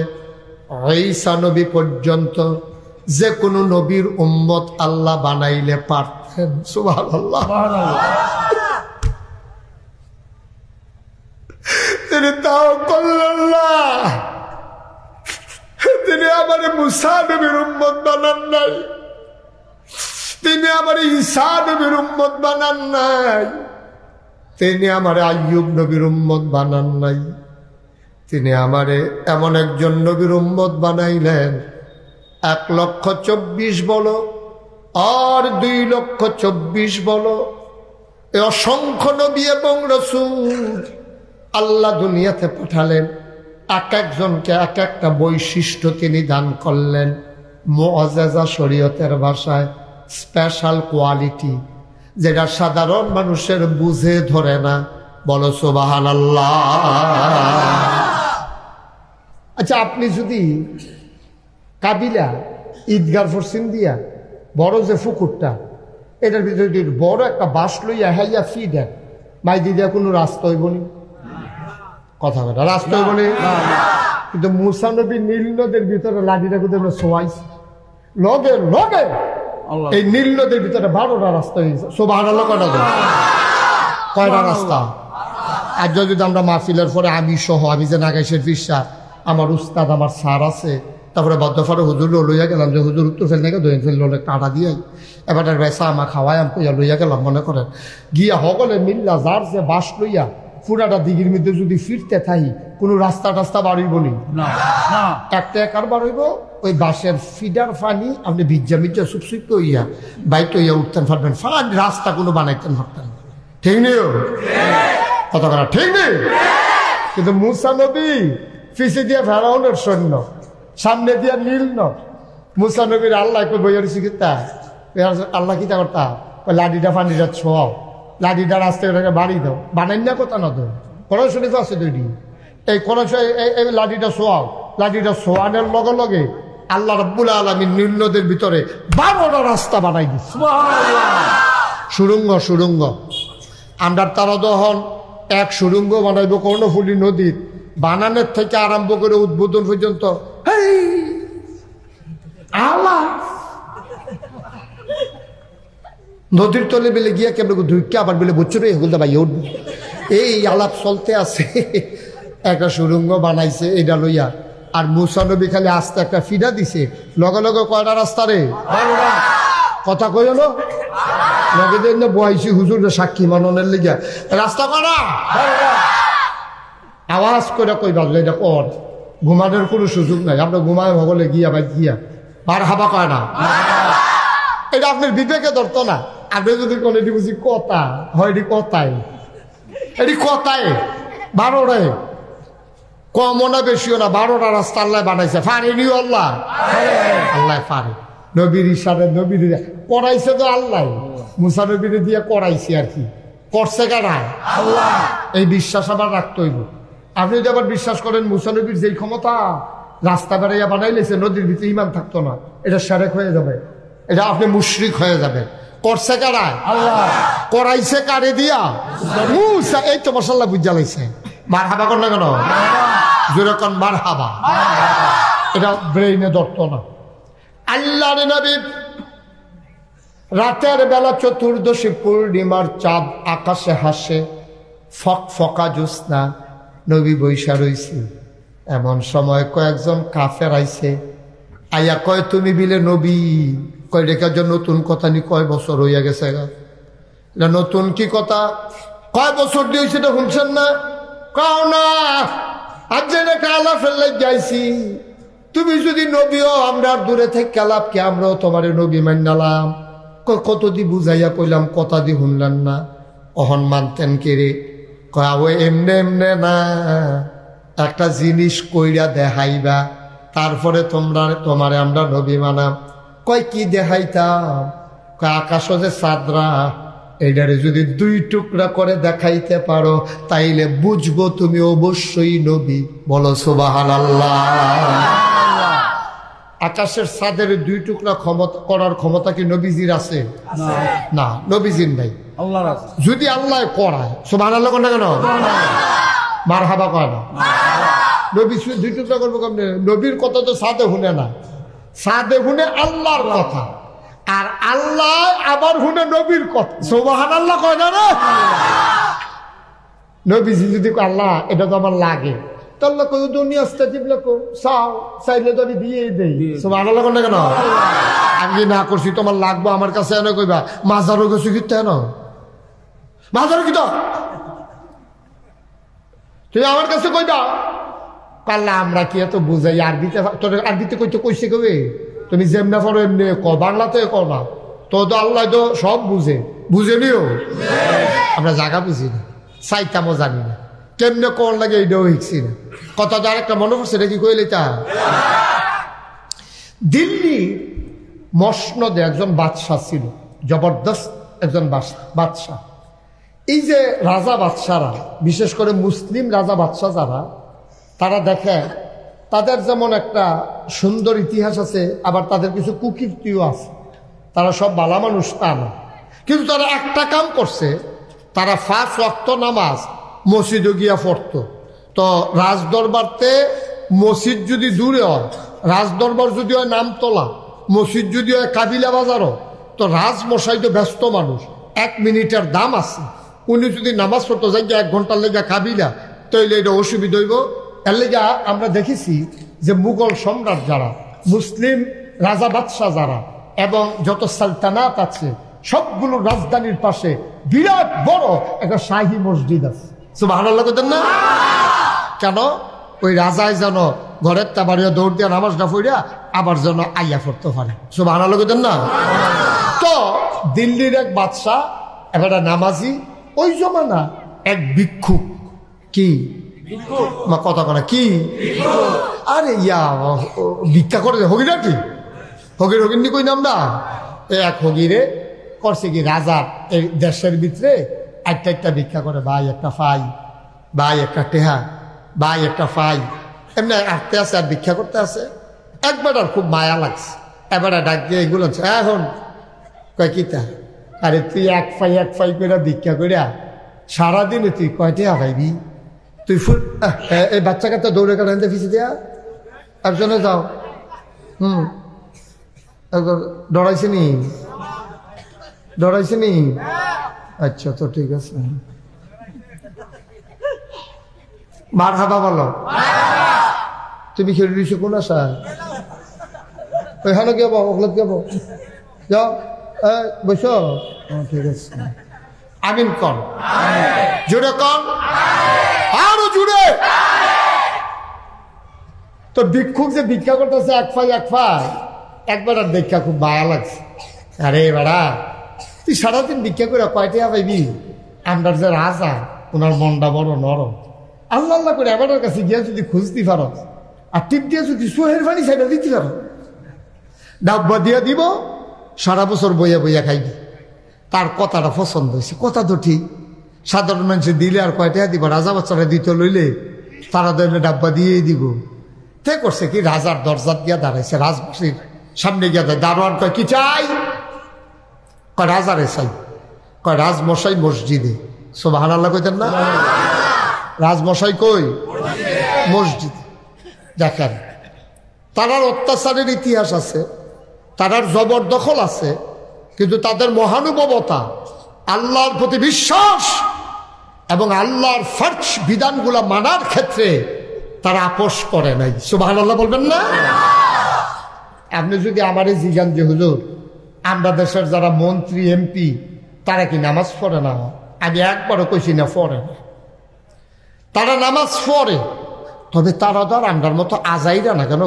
ঈসা নবী পর্যন্ত যে কোনো নবীর উম্মত আল্লাহ বানাইলে পারতেন। সুবহানাল্লাহ। তিনি তাও করলেন না। তিনি আমার মুসা নবীর উম্মত বানান নাই, তিনি আমার ঈসা নবীর উম্মত বানান নাই, তিনি আমার আইয়ুব নবীর উম্মত বানান নাই। তিনি আমারে এমন একজন নবীর উম্মত বানাইলেন 1,24,000 বলো আর 2,24,000 বলো, এ অসংখ্য নবী এবং রাসূল আল্লাহ দুনিয়াতে পাঠালেন। এক একজনকে এক একটা বৈশিষ্ট্য তিনি দান করলেন। মুআজ্জাজা শরীয়তের ভাষায় স্পেশাল কোয়ালিটি, যেটা সাধারণ মানুষের বুঝে ধরে না। বলো সুবহানাল্লাহ। আচ্ছা, আপনি যদি কাবিলা ঈদগার ফরসিন দিয়া বড় যে পুকুরটা, এটার ভিতরে বড় একটা বাঁশ লইয়া হাইয়া ফি দেন, মাইদি দিয়া কোনো রাস্তা হইব নি? কথা কথা রাস্তা হইব নি। কিন্তু মুসা নবী নীল নদের ভিতরে লাঠিটা কোথায় শোয়াইছে, লগে লগে এই নীল নদের ভিতরে 12টা রাস্তা হয়েছে। সুবহানাল্লাহ। কয়টা রাস্তা? আর যদি আমরা মাহফিলের পরে আমি সহ, আমি যে নাগাইশের ফিসা, আমার উস্তাদ, আমার স্যার আছে, তারপরে বদ্ধফারে হুজুর লইয়া গেলাম, যে হুজুর উত্তর ফেল নাকি দই ফেল কাটা দিয়ে এবার বেসা আমা খাওয়াই আমি কইয়া লইয়া গেলাম। মনে করেন গিয়া সকলে মিল্লা যার যে বাস লইয়া পুরাটা দিঘির মধ্যে যদি ফিরতে থাই, কোনো রাস্তা টাস্তা বাড়িব নি, একটা একার বাড়িব। ওই বাসের ফিডার ফানি আপনি ভিজা মিজ্জা সুপসুপ হইয়া বাইক হইয়া উঠতেন পারবেন, ফান রাস্তা কোনো বানাইতেন পারতেন। ঠিক নেই কথা কথা, ঠিক নেই? কিন্তু মুসা নবী পিছিয়ে দিয়া ফেরাউনের সৈন্য, সামনে দিয়া নীল নদ। মুসা নবীর আল্লাহ বইয়া দিছি কিতা, আল্লাহ কিতা করতা, লাঠিটা ফানিটা ছোঁয়াও, লাঠিটা রাস্তাটাকে বাড়ি দাও, বানাই না কথা না তো। কোরআন শরীফ আছে দুইটি, এই কোরআন এই লাঠিটা ছোঁয়াও, লাঠিটা ছোঁয়ানোর লগে লগে আল্লাহ রাব্বুল আলামিন নীল নদের ভিতরে 12টা রাস্তা বানাই দিচ্ছে। সুড়ঙ্গ আমরা তারা দহন এক সুড়ঙ্গ বানাইব কর্ণফুলী নদীর বানানোর থেকে আরম্ভ করে উদ্বোধন পর্যন্ত নদীর তলে বেলে গিয়া কেমন ধুইকে আবার বেলে বছর এগুলো ভাই উঠবো এই আলাপ চলতে আছে। একটা সুড়ঙ্গ বানাইছে এটা লইয়া, আর মুসা নবী খালি আস্তে একটা ফিডা দিছে, লগে লগে কয়টা রাস্তা রে কথা কই হলো লগে দিন বয়সী হুজুর সাক্ষী মাননের লিগা রাস্তা করা আওয়াজ করে কই বাজলে এটা কর, ঘুমানোর কোনো সুযোগ নাই। আমরা ঘুমায় হলে গিয়া ভাই গিয়া বার হাবা কয় না, এটা আপনার বিবেকে ধরতো না। আপনি যদি কোন এটি বুঝি কথা হয়, এটি কথায় 12টায় কমও না বেশিও না, 12টা রাস্তা আল্লাহ বানাইছে। ফারেনি আল্লাহ ফারে নবীর ইশারে নবীর করাইছে তো আল্লাহ, মুসা নবীরে দিয়ে করাইছে আর কি, করছে কারা আল্লাহ। এই বিশ্বাস আবার রাখতে হইব। আপনি যদি আবার বিশ্বাস করেন মুসা নবীর যেই ক্ষমতা রাস্তা বেড়াইয়া বানাইলেছে নদীর ভিতরে ইমান থাকতো না, এটা শারেক হয়ে যাবে, এটা আপনি মুশরিক হয়ে যাবে। করছে কারা আল্লাহ, করাইছে কারে দিয়া মুসা। এই তো মাশাআল্লাহ বুঝা লাইছে। মার হাবা কর না কেন যেরকম মার হাবা, এটা ব্রেইনে ধরতো না। আল্লাহর নবী রাতের বেলা চতুর্দশী পূর্ণিমার চাঁদ আকাশে হাসে, ফক ফকা জ্যোৎস্না, নবী বৈশা রইছে। এমন সময় কয়েকজন কাফের আইছে, আইয়া কয় তুমি বিলে নবী? কয় রেখার জন্য নতুন কথা নি, কয় বছর হইয়া গেছে গা নতুন কি কথা, কয় বছর দিয়েছে এটা শুনছেন না? কাও না আজ যে কালা ফেললে যাইছি, তুমি যদি নবীও আমরা দূরে থেকে কালাপ কে আমরাও তোমার নবী মান্নালাম। কত দি বুঝাইয়া কইলাম, কথা দি শুনলেন না, অহন মানতেন কে রে? কয় এমনে এমনে না, একটা জিনিস কইরা দেখাইবা তারপরে তোমারে আমরা নবী মানাম। কয় কি দেখাইতাম? কয় আকাশ যে চাঁদরা এইটারে যদি 2 টুকরা করে দেখাইতে পারো তাইলে বুঝবো তুমি অবশ্যই নবী। বলো সুবহানাল্লাহ। আকাশের চাঁদের 2 টুকরা করার ক্ষমতা কি নবীজির আছে? না, নবীজির নাই, আল্লাহর আছে। যদি আল্লাহ করায় সুবহানাল্লাহ কোন না কেন মারহাবা কয় না? নবী 2 টুকরা করবো কেমনে? নবীর কথা তো চাঁদে শুনে না, চাঁদে শুনে আল্লাহর কথা, আর আল্লাহ আবার শুনে নবীর কথা। সুবহানাল্লাহ কয় না রে? নবীজি যদি আল্লাহ এটা তো আমার লাগে, তাহলে কই দুনিয়া স্তাজিব লাকো, চাও চাইলে তো আমি দিয়ে দেই। সুবহানাল্লাহ কোন না কেন? আমি না করছি তোমার লাগবো আমার কাছে এনে কইবা মাজারও গেছি কিন্তু এনো মাজারও কি তো তুমি আমার কাছে কইবা পাল্লা আমরা কি এত বুঝাই? আরবিতে তোর আরবিতে কইতে কইছে কবে? তুমি যেমনে পড়ো এমনি ক, বাংলাতে কর না তো। তো আল্লাহ তো সব বুঝে নিও, আমরা জায়গা বুঝি না, সাইতামও জানি না, কেমনে কোন লাগে এইটাও শিখছি না। কথা তো আরেকটা মনে পড়ছে, এটা কি কইলে তা দিল্লি মসনদে একজন বাদশাহ ছিল, জবরদস্ত একজন বাদশাহ। এই যে রাজা বাদশারা, বিশেষ করে মুসলিম রাজা বাদশাহ যারা, তারা দেখে তাদের যেমন একটা সুন্দর ইতিহাস আছে, আবার তাদের কিছু কুকীর্তিও আছে। তারা সব ভালো মানুষ তা না, কিন্তু তারা একটা কাম করছে, তারা 5 ওয়াক্ত নামাজ মসজিদে গিয়া পড়তো। তো রাজদরবারতে মসজিদ যদি দূরে হয়, রাজদরবার যদি হয় নামতলা, মসজিদ যদি হয় কাবিলা বাজারও, তো রাজমশাই তো ব্যস্ত মানুষ, 1 মিনিটের দাম আছে। উনি যদি নামাজ পড়তে যাই 1 ঘন্টার লেগা কাবিলা, তাইলে এটা অসুবিধা হইব। এর লেগা আমরা দেখেছি যে মুঘল সম্রাট যারা, মুসলিম রাজা বাদশাহ যারা, এবং যত সালতানাত আছে সবগুলো রাজধানীর পাশে বিরাট বড় একটা শাহী মসজিদ আছে। সুবহানাল্লাহ কইতেন না কেন? ওই রাজায় যেন ঘরের তাবাড়িয়া দৌড় দিয়া নামাজটা পড়িয়া আবার যেন আইয়া পড়তে পারে। সুবহানাল্লাহ কইতেন না? তো দিল্লির এক বাদশাহ, একটা নামাজি, ওই জমানা এক ভিক্ষুক, কি কথা কনা কি, আরে ইয়া ভিক্ষা করে হগিরা কি হগির কই নাম না, এক হগিরে করছে কি রাজার এই দেশের ভিতরে একটা ভিক্ষা করে, ভাই একটা ফাই, ভাই একটা টেহা, ভাই একটা ফাই, এমনি আটতে আছে আর ভিক্ষা করতে আছে। একবার আর খুব মায়া লাগছে, এবার ডাক দিয়ে এগুলো এখন কয় কিতা, আরে তুই এক ফাই করে ভিক্ষা করিয়া সারাদিনে তুই কয়টা পাইবি? তুই এই বাচ্চা কাচ্চা দৌড়ে কাটাতে ফিসে দেয়া একজনে যাও। ডরাইছে নি? আচ্ছা তো ঠিক আছে, মার হাবা বলো। তুমি খেলে দিছো কোন আশা? ওইখানে কে ওগুলো কে যাও বস, ঠিক আছে। আমিন কর, জুড়ে কর, আরো জুড়ে। তো ভিক্ষুক যে ভিক্ষা করতেছে এক ফাই একবার আর দেখা খুব মায়া লাগছে। আরে বেড়া, তুই সারাদিন ভিক্ষা করে কয়টা পাইবি? আমরা যে রাজা, ওনার মনটা বড় নরম। আল্লাহ আল্লাহ করে এবার কাছে গিয়া যদি খুঁজতে পারো আর টিপ দিয়ে যদি সোহের পানি সাইডা দিতে পারো, ডাব্বা দিয়া দিব, সারা বছর বইয়া বইয়া খাইবি। তার কথাটা পছন্দ হয়েছে, কথা তো ঠিক। সাধারণ মানুষের দিলে আর কয়টা দিব? রাজা বাচ্চারা দিতে লইলে তারা ধরলে ডাব্বা দিয়েই দিব। তে করছে কি, রাজার দরজাত গিয়া দাঁড়াইছে, রাজবাসীর সামনে গিয়া দারোয়ান কয় কি চাই? কয় রাজারে চাই। কয় রাজমশাই মসজিদে। সুবহানাল্লাহ কইতেন না? রাজমশাই কই? মসজিদ। দেখেন, তারার অত্যাচারের ইতিহাস আছে, তারার জবরদখল আছে, কিন্তু তাদের মহানুভবতা, আল্লাহর প্রতি বিশ্বাস এবং আল্লাহর ফরজ বিধানগুলা মানার ক্ষেত্রে তারা আপোষ করে নাই। সুবহানাল্লাহ বলবেন না? আপনি যদি আমারে জিজ্ঞান যে হুজুর, আমরা দেশের যারা মন্ত্রী এমপি তারা কি নামাজ পড়ে না? আমি একবারও কইছি না পড়ে না। তারা নামাজ পড়ে, তবে তারা তো আর আমরার মতো আজাইরা না কেন?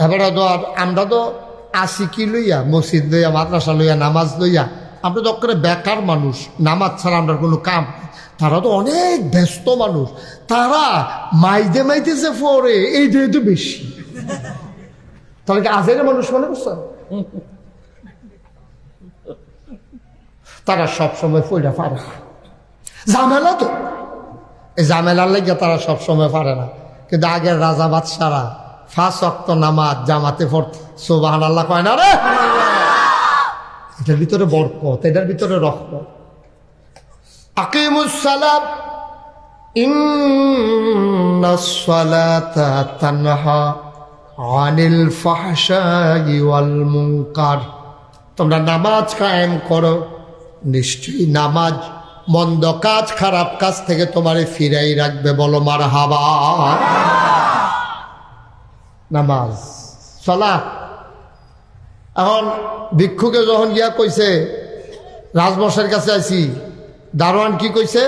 এবারে তো আর আমরা তো আসি কি লইয়া, মসজিদ লইয়া, মাদ্রাসা লইয়া, নামাজ লইয়া। আমরা তো করে বেকার মানুষ, নামাজ ছাড়া আমরা কোনো কাম। তারা তো অনেক ব্যস্ত মানুষ, তারা মাইতে যে পড়ে এইটাই তো বেশি। তাহলে কি আজাইরা মানুষ মনে করছে? তারা সবসময় পড়া পারে না, ঝামেলা তো। এই ঝামেলার লেগে তারা সবসময় পারে না। কিন্তু আগের রাজা বাদশারা 5 ওয়াক্ত নামাজ জামাতে পড়ত। সুবহানাল্লাহ কয় না রে? এটার ভিতরে বরকত, এটার ভিতরে রহমত। আকিমুস সালাত ইন্নাস সালাতা তানহা আনিল ফাহশাই ওয়াল মুনকার। তোমরা নামাজ কায়েম করো, নিশ্চয়ই নামাজ মন্দ কাজ, খারাপ কাজ থেকে তোমারে ফিরাই রাখবে। বলো মারহাবা। নামাজ, সালাত। এখন ভিক্ষুকে যখন গিয়া কইছে রাজমশাইয়ের কাছে আইছি, দারোয়ান কি কইছে?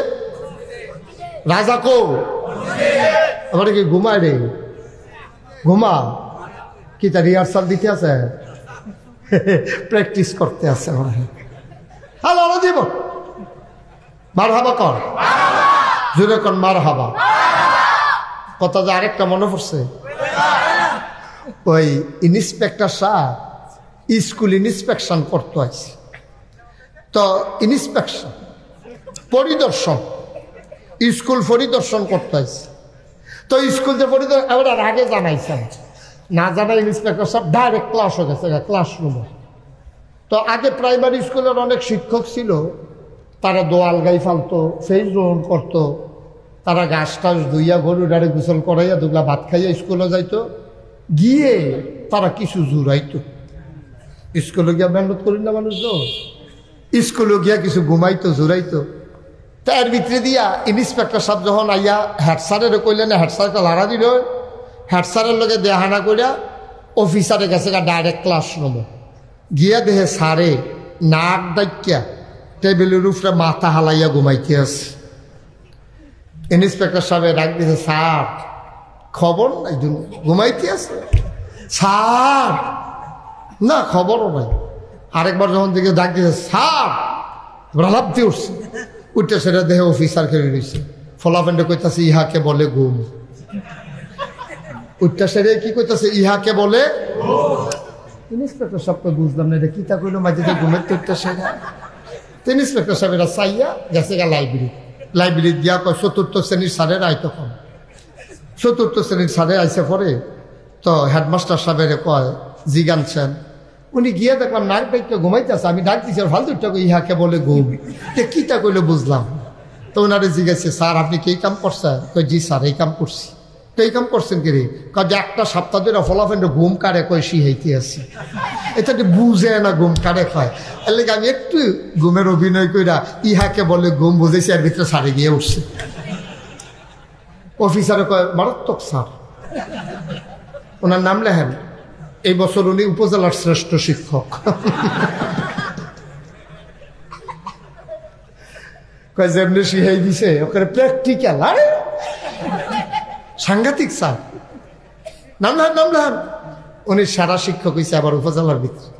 রাজা কো আমার কি ঘুমায় রে? ঘুমা কি? তা রিহার্সাল দিতে আছে, প্র্যাকটিস করতে আছে। হ্যালো দিব, মারহাবা কর, জোরে কর মারহাবা। কথা যে আরেকটা মনে পড়ছে, ওই ইন্সপেক্টর সাহেব স্কুল ইন্সপেকশন করতে আছে। তো ইন্সপেকশন পরিদর্শন, স্কুল পরিদর্শন করতে আছে। তো স্কুল যে পরিদর্শন এবার আগে জানাইছেন না, জানাই ইন্সপেক্টর সাহেব ডাইরেক্ট ক্লাস হয়ে গেছে, ক্লাসরুমে। তো আগে প্রাইমারি স্কুলের অনেক শিক্ষক ছিল, তারা দোয়াল গাই ফালতো, ফেস গ্রহণ করতো, তারা ঘাস টাস ধুইয়া গরু ডাড়ে গোসল করাইয়া দুগলা ভাত খাইয়া স্কুলে যাইতো। গিয়ে তারা কিছু জুড়াইতো, স্কুলে গিয়া মেহনত করি না মানুষ, স্কুলে গিয়া কিছু ঘুমাইতো, জুড়াইতো। তার ভিতরে দিয়া ইন্সপেক্টর সাহেব যখন আইয়া হেড স্যারের কইলেন, হেড স্যারকে লাড়া দিল, হেড স্যারের লগে দেহানা করিয়া অফিসারে গেছে ডাইরেক্ট ক্লাসরুমে। গিয়া দেহে সারে নাক ডাকিয়া টেবিলের উপরে মাথা হালাইয়া ঘুমাইতে আছে। ইন্সপেক্টর সাহেব ডাক দিয়েছে, স্যার খবর নাই, ঘুমাইতে আছে স্যার? না খবরও নাই। আরেকবার যখন দিকে ডাক দিয়েছে, স্যার লাফতে উঠছে, উঠতে সেটা দেহে অফিসার খেলে রয়েছে। ফলাফেন্ডে কইতাছে, ইহাকে বলে ঘুম। উঠতে সেরে কি কইতাছে, ইহাকে বলে। ইন্সপেক্টর সাহেবকে বুঝলাম না, এটা কি তা কইলো, মাঝে ঘুমের তো উঠতে সেরা। ইন্সপেক্টর সাহেব এরা চাইয়া গেছে গা লাইব্রেরি দিয়া কয় 4th শ্রেণীর স্যারের আয়। তখন 4th শ্রেণীর স্যারে আইসে পরে তো হেডমাস্টার সাহেবের কয় জিগানছেন, উনি গিয়ে দেখলাম নাক ডাইকে ঘুমাইতেছে, আমি ডাক দিচ্ছি ফালতুটা ইহাকে বলে ঘুম, কিটা কইলে বুঝলাম। তো ওনারে জিজ্ঞাসা, স্যার আপনি কি এই কাম করছেন? কই জি স্যার এই কাম করছি। তো এই কাম করছেন কি রে? যে একটা সপ্তাহ ধরে ফলাফেন্ড ঘুম কারে কয় শিহাইতে আছি, এটা বুঝে না ঘুম কারে খায়। এর লেগে আমি একটু ঘুমের অভিনয় কইরা ইহাকে বলে ঘুম বুঝেছি, আর ভিতরে সারে গিয়ে উঠছে। অফিসারে কয় মারাত্মক স্যার, ওনার নাম লেখেন, এই বছর উনি উপজেলার শ্রেষ্ঠ শিক্ষক। কয় যেমনি শিখাই দিছে ওখানে প্র্যাকটিক্যাল, আরে সাংঘাতিক স্যার, নাম লেখেন। উনি সারা শিক্ষক হয়েছে আবার উপজেলার ভিতরে,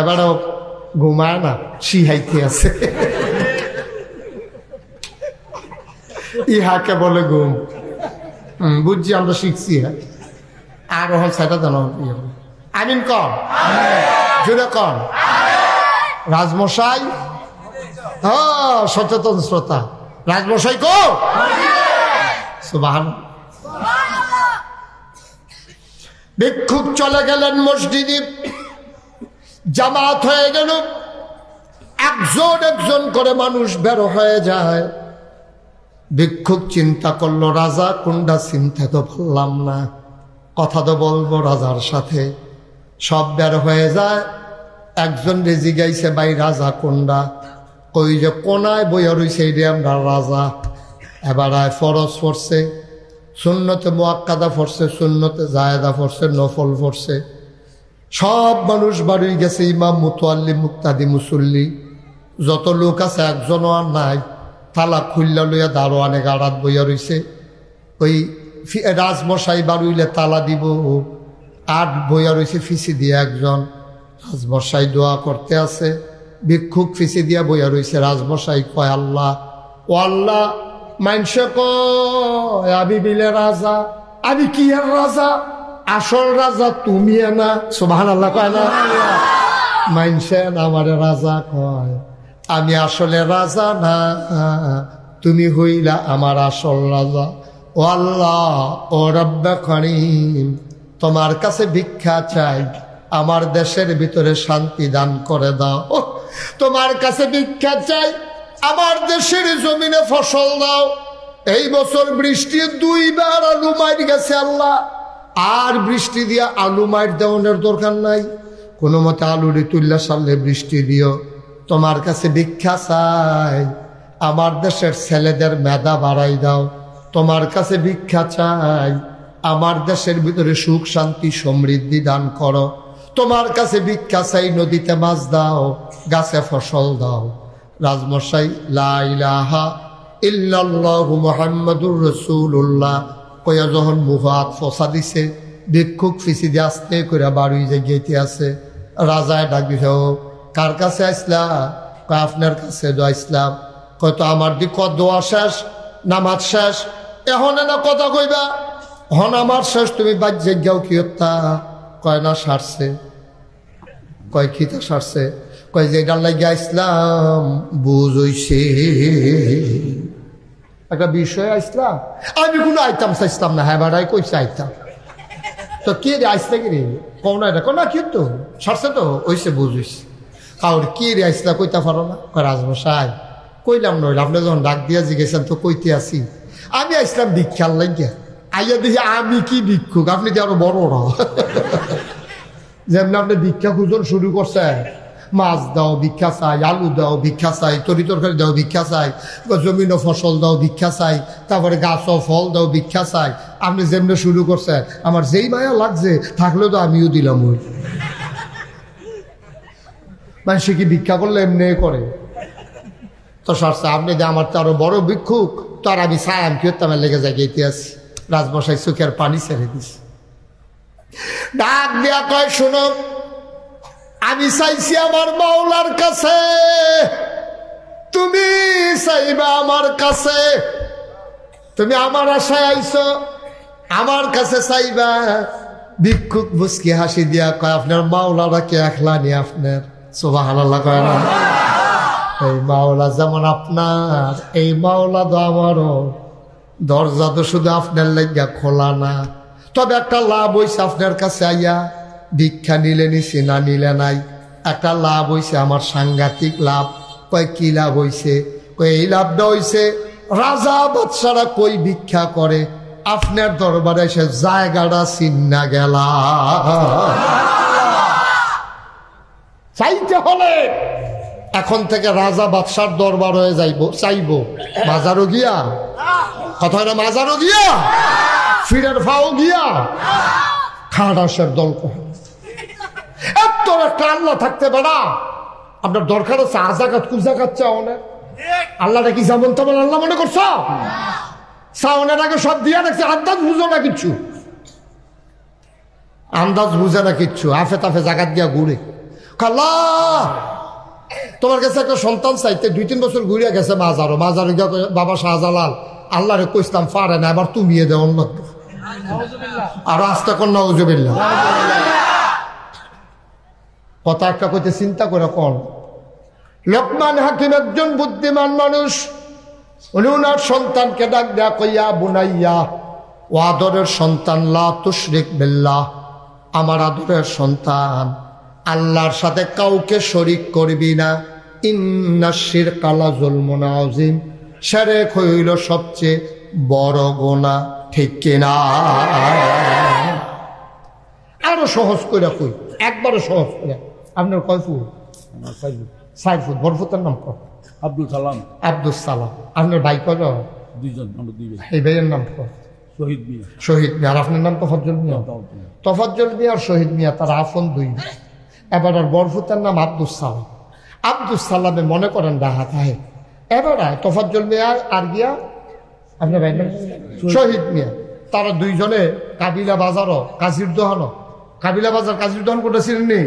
এবারও ঘুমায় না, শিহাইতে আছে। ইহাকে বলে ঘুম। বুঝছি, আমরা শিখছি। হ্যাঁ, আর হল সেটা জানো। আমিন কন, জুড়ে কন। রাজমশাই, সচেতন শ্রোতা, রাজমশাই কো সুবহান। ভিক্ষুক চলে গেলেন মসজিদে, জামাত হয়ে গেল, একজন একজন করে মানুষ বের হয়ে যায়। ভিক্ষুক চিন্তা করলো, রাজা কোনটা চিন্তা তো বললাম না, কথা তো বলবো রাজার সাথে। সব বের হয়ে যায়, একজন রেজি গাইছে, ভাই রাজা কোনটা? কই যে কোনায় বইয়া রইছে, এই আমরা রাজা। এবার ফরজ পড়ছে, সুন্নতে মুআক্কাদা পড়ছে, সুন্নতে জায়েদা পড়ছে, নফল পড়ছে। সব মানুষ বাড়ি গেছে, ইমাম, মুতাল্লিম, মুক্তাদি, মুসল্লি যত লোক আছে একজনও আর নাই। তালা খুল্লা লইয়া দারোয়ানে গাড়াত বইয়া রইছে। ওই রাজমশাই বাড়ুইলে তালা দিব, আট বইয়া রয়েছে ফিসি দিয়ে একজন। রাজমশাই দোয়া করতে আছে, ভিক্ষুক ফিসি দিয়া বইয়া রয়েছে। রাজমশাই কয়, আল্লাহ ও আল্লাহ, মাইনসে কয় আমি বিলে রাজা, আমি কি আর রাজা? আসল রাজা তুমি না। সুবহানাল্লাহ কয় না? মাইনসে আমারে রাজা কয়, আমি আসলে রাজা না, তুমি হইলা আমার আসল রাজা। ও আল্লাহ, ও রব্বে করিম, তোমার কাছে ভিক্ষা চাই, আমার দেশের ভিতরে শান্তি দান করে দাও। তোমার কাছে ভিক্ষা চাই, আমার দেশের জমিনে ফসল দাও। এই বছর বৃষ্টি 2 বার আলু মাইর গেছে আল্লাহ, আর বৃষ্টি দিয়া আলু মাইর দেওয়ানোর দরকার নাই। কোনো মতে আলুরি তুল্লা সামনে বৃষ্টি দিও। তোমার কাছে ভিক্ষা চাই, আমার দেশের ছেলেদের মেধা বাড়াই দাও। তোমার কাছে ভিক্ষা চাই, আমার দেশের ভিতরে সুখ শান্তি সমৃদ্ধি দান করো। তোমার কাছে ভিক্ষা চাই, নদীতে মাছ দাও, গাছে ফসল দাও। রাজমশাই লা ইলাহা ইল্লাল্লাহু মুহাম্মাদুর রাসূলুল্লাহ কইয়া যখন মুহাত ফসা দিছে, ভিক্ষুক ফিসি দিয়ে আস্তে করে বাড়ি যে গেতে আছে। রাজায় ডাক দিছে, ও কার কাছে আসলা? কয় আপনার কাছে দোয়া ইসলাম। কয় তো আমার দিক দোয়া শেষ, নামাজ শেষ, এখন না কথা কইবা? হন আমার শেষ, তুমি বাজ্যে যাও কি হত্যা? কয় না সারছে। কয় কি তা সারছে? কয় যে ডাল লাগিয়া ইসলাম বুঝ হইছে একটা বিষয় আসলাম, আমি কোনো আইতাম চাইছিলাম না। হ্যাঁ বাড়াই কইছে আইতাম। তো কে রে আসলে কি রে? কও না এটা, না কি তো সারছে, তো ওইসে বুঝ হইছে। কাউর কি রে আসলা কইতে পারো না? কয় রাজমশাই কইলাম নইলে, আপনি যখন ডাক দিয়া জিগেছেন তো কইতে আসি। আমি আসলাম ভিক্ষার লাগিয়া, আইয়া দেখি আমি কি ভিক্ষুক, আপনি যে আরো বড় না। যেমন আপনি ভিক্ষা খুঁজন শুরু করছেন, মাছ দাও ভিক্ষা চাই, আলু দাও ভিক্ষা চাই, তরি তরকারি দাও ভিক্ষা চাই, জমিন ফসল দাও ভিক্ষা চাই, তারপরে গাছ ও ফল দাও ভিক্ষা চাই। আপনি যেমনি শুরু করছেন, আমার যেই মায়া লাগছে থাকলে তো আমিও দিলাম। ওই মানে সে কি ভিক্ষা করলে এমনি করে? তো সারছে আপনি যে আমার তো আরো বড় ভিক্ষুক, তো আর আমি সায়াম কি হতাম লেগে যাই গেতে আসি। রাজমশাই চোখের পানি ছেড়ে দিস, ডাক দেয়া কয়, শোনো, আমি চাইছি আমার মাওলার কাছে, তুমি চাইবা আমার কাছে। তুমি আমার আশায় আইছো, আমার কাছে চাইবা। ভিক্ষুক মুস্কি হাসি দিয়া কয়, আপনার মাওলারা কে একলা নি আপনার? সুবহানাল্লাহ কয় না? এই মাওলা যেমন আপনার, এই মাওলা তো আমারও। দরজা তো শুধু আপনার লাগিয়া খোলা না, তবে একটা লাভ হইছে আপনার কাছে আইয়া, ভিক্ষা নিলে নিছি না নিলে নাই, একটা লাভ হইছে আমার সাংঘাতিক লাভ। কয় কি লাভ হইছে? কয় এই লাভটা হইছে রাজা বাদশারা কই ভিক্ষা করে, আপনার দরবারে এসে জায়গাটা চিন্না গেলা। চাইতে হলে এখন থেকে রাজা বাদশার দরবার হয়ে যাইব, চাইব মাজারও গিয়া, কথা হলো মাজারও গিয়া, ফিরের ফাও গিয়া, খাটাসের দল কহে এত একটা আল্লাহ থাকতে বেড়া। আপনার দরকার আছে আজাকাত কুজাকাত চাওনে, আল্লাহটা কি যেমন তেমন আল্লাহ মনে করছ? চাওনের আগে সব দিয়া রাখছে, আন্দাজ বুঝো না কিচ্ছু, আন্দাজ বুঝে না কিচ্ছু, আফে তাফে জাগাত দিয়া ঘুরে। আল্লাহ তোমার কাছে একটা সন্তান চাইতে 2-3 বছর ঘুরিয়া গেছে মাজারো, মাজারো গিয়া বাবা শাহজালাল আল্লাহরে কইতাম পারে না, এবার তুমি দেও অন্য আরো আস্তে কর নাউজুবিল্লাহ। কথা একটা কইতে চিন্তা করে কোন লোকমান হাকিম একজন বুদ্ধিমান মানুষ, উনি উনার সন্তানকে ডাক দেয়া কইয়া বুনাইয়া, ও আদরের সন্তান, লা তুশরিক বিল্লাহ, আমার আদরের সন্তান আল্লাহর সাথে কাউকে শরিক করবি না, ইন্নাশ শিরকা লাযুলমুন আযীম, শিরক হইল সবচেয়ে বড় গুনাহ, ঠিক কিনা? আরো সহজ করে কই, একবারে সহজ করে। আপনার কয় ফুট? 4 ফুট। বড় ফুটের নাম কত? আব্দুল সালাম। আব্দুল সালাম। আপনার ভাই কত? 2 জন, আমরা 2 ভাই। এই ভাইয়ের নাম কত? শহীদ মিয়া। শহীদ মিয়া। আর আপনার নাম তফাজ্জল মিয়া? তফাজ্জল মিয়া আর শহীদ মিয়া তার আপন 2 ভাই। এবার আর বড় ফুটের নাম আব্দুল সালাম। আব্দুল সালামে মনে করেন ডাহাত আহে, এবার তফাজ্জল মিয়া আর গিয়া আপনার ভাইয়ের নাম শহীদ মিয়া, তারা 2 জনে কাবিলা বাজারও কাজির দোহানো, কাবিলা বাজার কাজির দোহান করতেছিলেন নি,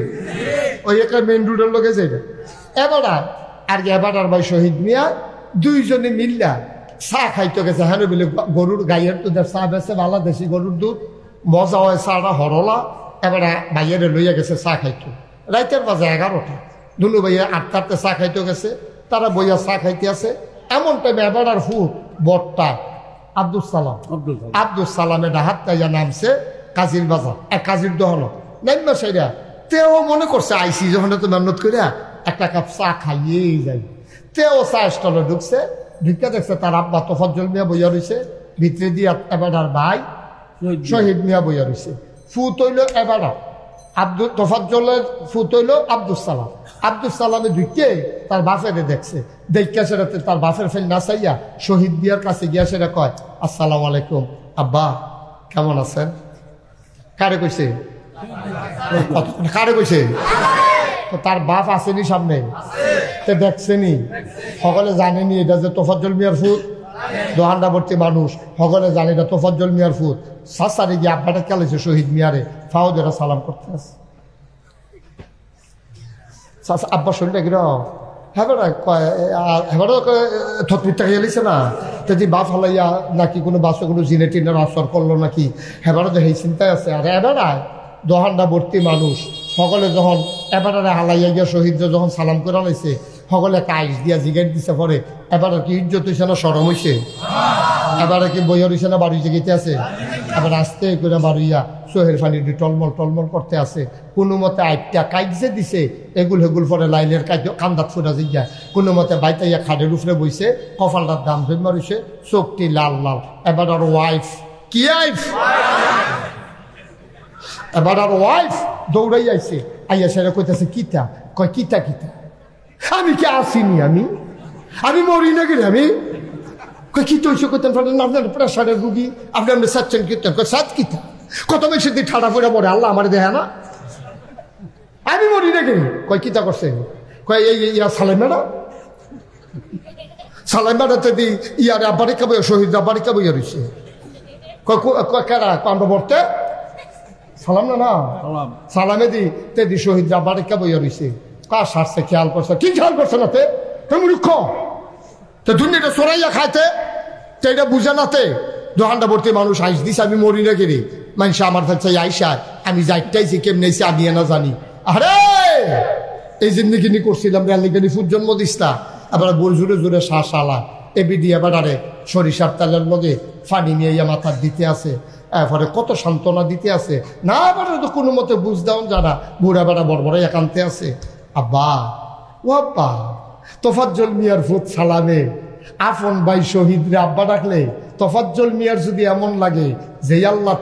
ওই একটা মেন রোডের লোকে যাইবে। এবার আর এবার আর ভাই শহীদ মিয়া 2 জনে মিল্লা চা খাইতে গেছে। হ্যাঁ বলে গরুর গাইয়ের দুধের চা বেছে, বাংলাদেশি গরুর দুধ মজা হয়, চাটা হরলা। এবার ভাইয়ের লইয়া গেছে চা খাইতে, রাইতের বাজে 11টা। দুনু ভাইয়া 8টাতে চা খাইতে গেছে, তারা বইয়া চা খাইতে আছে। এমন টাইমে এবার আর ফুট বটটা আব্দুল সালাম, আব্দুল সালামের হাত তাইয়া নামছে কাজির বাজার, কাজির দহন নাইমা সেরা। তেও মনে করছে আইসি যখন তো মেহনত করিয়া একটা কাপ চা খাইয়েই যাই। তেও চা স্টলে ঢুকছে, ঢুকে দেখছে তার আব্বা তফাজ্জল মিয়া বইয়া রয়েছে, ভিতরে দিয়ে এবার আর ভাই শহীদ মিয়া বইয়া রয়েছে। ফুত হইল এবার তফাজ্জলের ফুত হইল আব্দুল সালাম। আব্দুল সালামে ঢুকে তার বাপেরে দেখছে, দেখা সেটাতে তার বাপের ফেল না চাইয়া শহীদ মিয়ার কাছে গিয়া সেটা কয়, আসসালামু আলাইকুম আব্বা, কেমন আছেন? কারে কইছে? কারে কইছে? তার বাপ আসেনি সামনে, তো দেখছেনি, সকলে জানেনি এটা যে তফাজ্জল মিয়ার ফুট, দোহান্ডা ভর্তি মানুষ সকলে জানে এটা তফাজ্জল মিয়ার ফুট। সাসারে গিয়ে আব্বাটা খেলেছে শহীদ মিয়ারে, ফাউদেরা সালাম করতে আছে। আব্বা শরীরটা কিরা হেবারও থতমিটটা খেয়েছে না, যদি বাপ হালাইয়া নাকি কোনো বাসে কোনো জিনে টিনের আসর করলো নাকি, হেবারও যে এই চিন্তায় আছে। আর এবারায় দোহান্ডা ভর্তি মানুষ সকলে যখন এবারে হালাইয়া গিয়া শহীদরা যখন সালাম করে আনাইছে, সকলে কাইস দিয়া জিগাই দিছে পরে, এবার কি ইজ্জত হইছে না সরম হইছে? এবারে কি বইয়া রইছে না বাড়ি জেগেতে আছে? এবার আস্তে করে বাড়িয়া চোহের পানি দিয়ে টলমল টলমল করতে আছে। কোনো মতে আইটা কাইজে দিছে, এগুল হেগুল পরে লাইলের কান্দাত ফুটা জিগা কোনো মতে বাইতাইয়া খাটের উপরে বইছে, কপালটার দাম জমা রইছে, চোখটি লাল লাল। এবার আর ওয়াইফ কি আইফ, এবার আর ওয়াইফ দৌড়াই আইছে, আইয়া সেরা কইতেছে কিতা, কয় কিতা কিতা, আমি কি আসিনি, আমি মরি না গেলে আমি কি তৈছে করতেন আপনার প্রেশারের রুগী, আপনি আপনি চাচ্ছেন কীর্তন সাত কিতা, কত বেশি দিয়ে ঠাড়া ফোড়া পড়ে আল্লাহ আমার দেহা না, আমি মরি না গেলে কয় কিতা করছে, কয় এই ইয়া সালেমেরা সালেমেরাতে দি ইয়ার আব্বারিকা বইয়া শহীদ আব্বারিকা বইয়া রয়েছে, কয় কেরা আমরা বলতে সালাম না না সালামে দি তে দি শহীদ আব্বারিকা বইয়া রয়েছে। কার সারছে খেয়াল করছে, কি খেয়াল করছে না তে মূর্খ, তো দুনিয়াটা চড়াইয়া খাইতে তো এটা বুঝে নাতে দোকানটা ভর্তি মানুষ আইস দিস, আমি মরি না কেড়ে মানুষ আমার কাছে আইসা আমি যাইটাইছি কেমনে আমি না জানি। আরে এই জিন্দিগিনি করছিলাম রেলিগানি ফুট জন্ম দিস না, আবার বল জুড়ে জুড়ে শাহ শালা এবি দিয়ে এবার আরে সরিষার তেলের লগে ফানি নিয়ে ইয়া মাথার দিতে আছে, এরপরে কত সান্ত্বনা দিতে আছে। না পারে তো কোনো মতে বুঝ দাও যারা বুড়া বেড়া বড় বড় একান্তে আছে। আব্বা ও আব্বা, তোফাজ্জল মিয়ার ভূত সালামে আপন ভাই শহীদ রে আব্বা ডাকলে তোফাজ্জল মিয়ার যদি এমন লাগে যে আল্লাহ